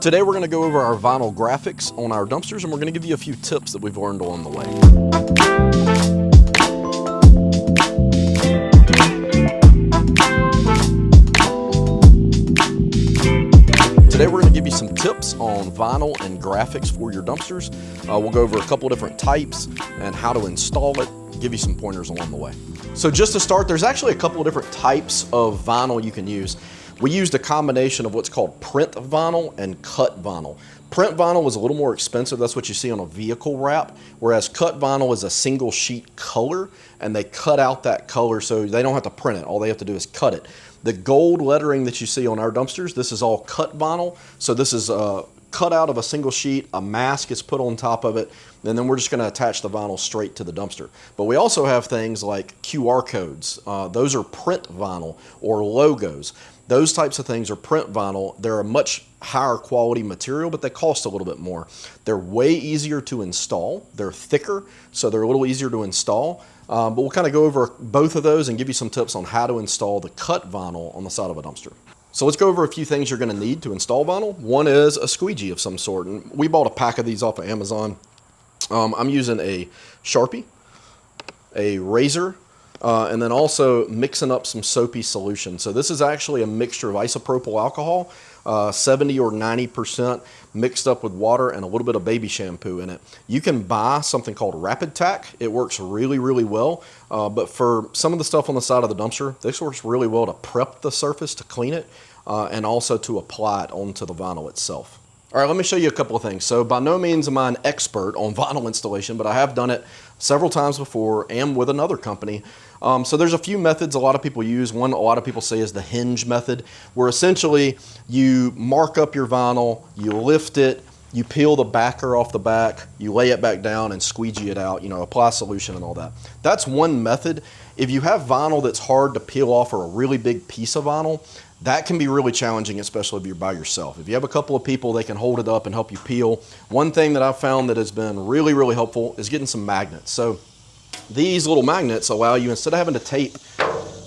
Today we're going to go over our vinyl graphics on our dumpsters, and we're going to give you a few tips that we've learned along the way. Today we're going to give you some tips on vinyl and graphics for your dumpsters. We'll go over a couple of different types and how to install it, give you some pointers along the way. So just to start, there's actually a couple of different types of vinyl you can use. We used a combination of what's called print vinyl and cut vinyl. Print vinyl is a little more expensive. That's what you see on a vehicle wrap, whereas cut vinyl is a single sheet color, and they cut out that color so they don't have to print it. All they have to do is cut it. The gold lettering that you see on our dumpsters, this is all cut vinyl. So this is cut out of a single sheet, a mask is put on top of it, and then we're just going to attach the vinyl straight to the dumpster. But we also have things like QR codes. Those are print vinyl, or logos. Those types of things are print vinyl. They're a much higher quality material, but they cost a little bit more. They're way easier to install. They're thicker, so they're a little easier to install. But we'll kind of go over both of those and give you some tips on how to install the cut vinyl on the side of a dumpster. So let's go over a few things you're going to need to install vinyl. One is a squeegee of some sort, and we bought a pack of these off of Amazon. I'm using a Sharpie, a razor, and then also mixing up some soapy solution. So this is actually a mixture of isopropyl alcohol, 70 or 90% mixed up with water and a little bit of baby shampoo in it. You can buy something called Rapid Tack. It works really, really well. But for some of the stuff on the side of the dumpster, this works really well to prep the surface, to clean it, and also to apply it onto the vinyl itself. All right, let me show you a couple of things. So by no means am I an expert on vinyl installation, but I have done it several times before and with another company. So there's a few methods a lot of people use. One a lot of people say is the hinge method, where essentially you mark up your vinyl, you lift it, you peel the backer off the back, you lay it back down and squeegee it out, apply solution and all that. That's one method. If you have vinyl that's hard to peel off, or a really big piece of vinyl, that can be really challenging, especially if you're by yourself. If you have a couple of people, they can hold it up and help you peel. One thing that I've found that has been really, really helpful is getting some magnets. So these little magnets allow you, instead of having to tape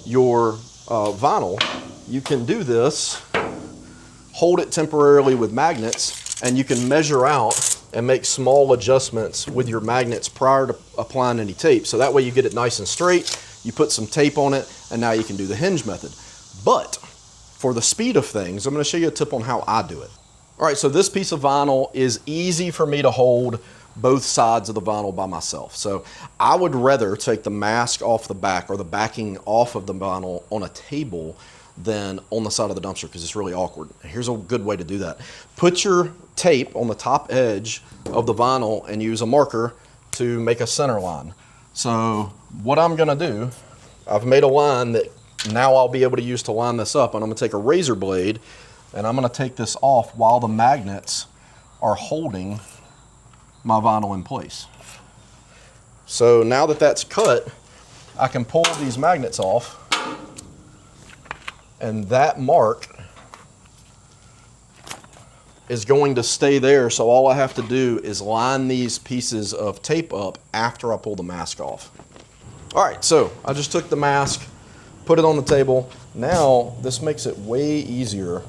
your vinyl, you can do this, hold it temporarily with magnets, and you can measure out and make small adjustments with your magnets prior to applying any tape. So that way you get it nice and straight, you put some tape on it, and now you can do the hinge method. But for the speed of things, I'm going to show you a tip on how I do it. All right, so this piece of vinyl is easy for me to hold both sides of the vinyl by myself. So I would rather take the mask off the back, or the backing off of the vinyl, on a table than on the side of the dumpster, because it's really awkward. Here's a good way to do that. Put your tape on the top edge of the vinyl and use a marker to make a center line. So what I'm going to do, I've made a line that now I'll be able to use to line this up, and I'm going to take a razor blade and I'm going to take this off while the magnets are holding my vinyl in place. So now that that's cut, I can pull these magnets off, and that mark is going to stay there. So all I have to do is line these pieces of tape up after I pull the mask off. All right, so I just took the mask, put it on the table. Now this makes it way easier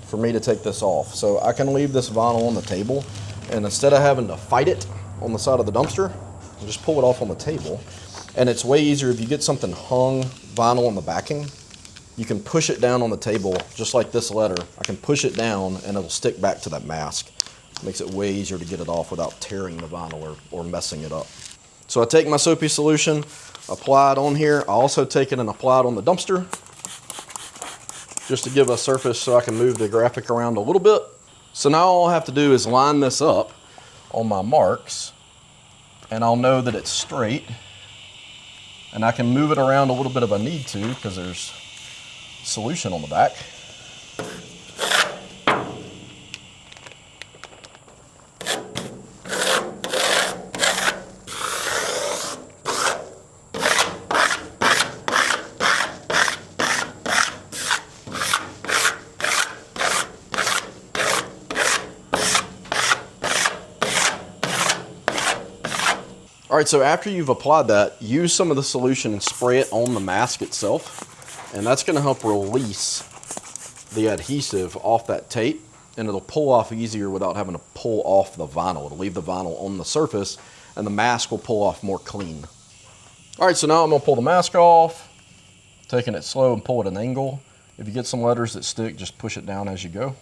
for me to take this off. So I can leave this vinyl on the table, and instead of having to fight it on the side of the dumpster, I just pull it off on the table. And it's way easier if you get something hung vinyl on the backing. You can push it down on the table, just like this letter. I can push it down and it'll stick back to that mask. It makes it way easier to get it off without tearing the vinyl or messing it up. So I take my soapy solution, apply it on here. I also take it and apply it on the dumpster, just to give a surface so I can move the graphic around a little bit. So now all I have to do is line this up on my marks, and I'll know that it's straight, and I can move it around a little bit if I need to, because there's solution on the back. All right, so after you've applied that, use some of the solution and spray it on the mask itself, and that's going to help release the adhesive off that tape, and it'll pull off easier without having to pull off the vinyl. It'll leave the vinyl on the surface, and the mask will pull off more clean. All right, so now I'm gonna pull the mask off, taking it slow and pull at an angle. If you get some letters that stick, just push it down as you go.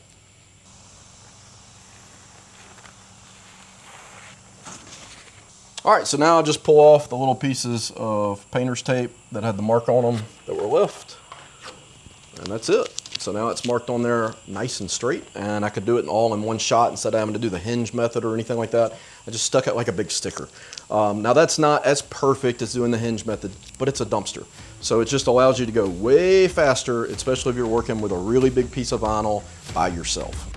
All right, so now I just pull off the little pieces of painter's tape that had the mark on them that were left, and that's it. So now it's marked on there nice and straight, and I could do it all in one shot instead of having to do the hinge method or anything like that. I just stuck it like a big sticker. Now that's not as perfect as doing the hinge method, but it's a dumpster. So it just allows you to go way faster, especially if you're working with a really big piece of vinyl by yourself.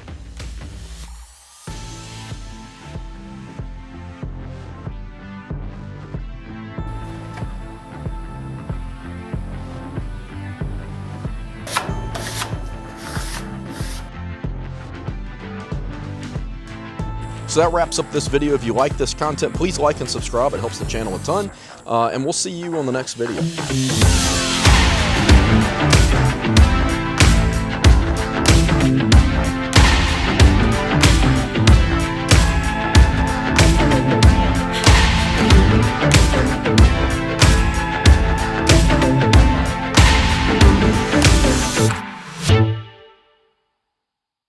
So that wraps up this video. If you like this content, please like and subscribe. It helps the channel a ton. And we'll see you on the next video.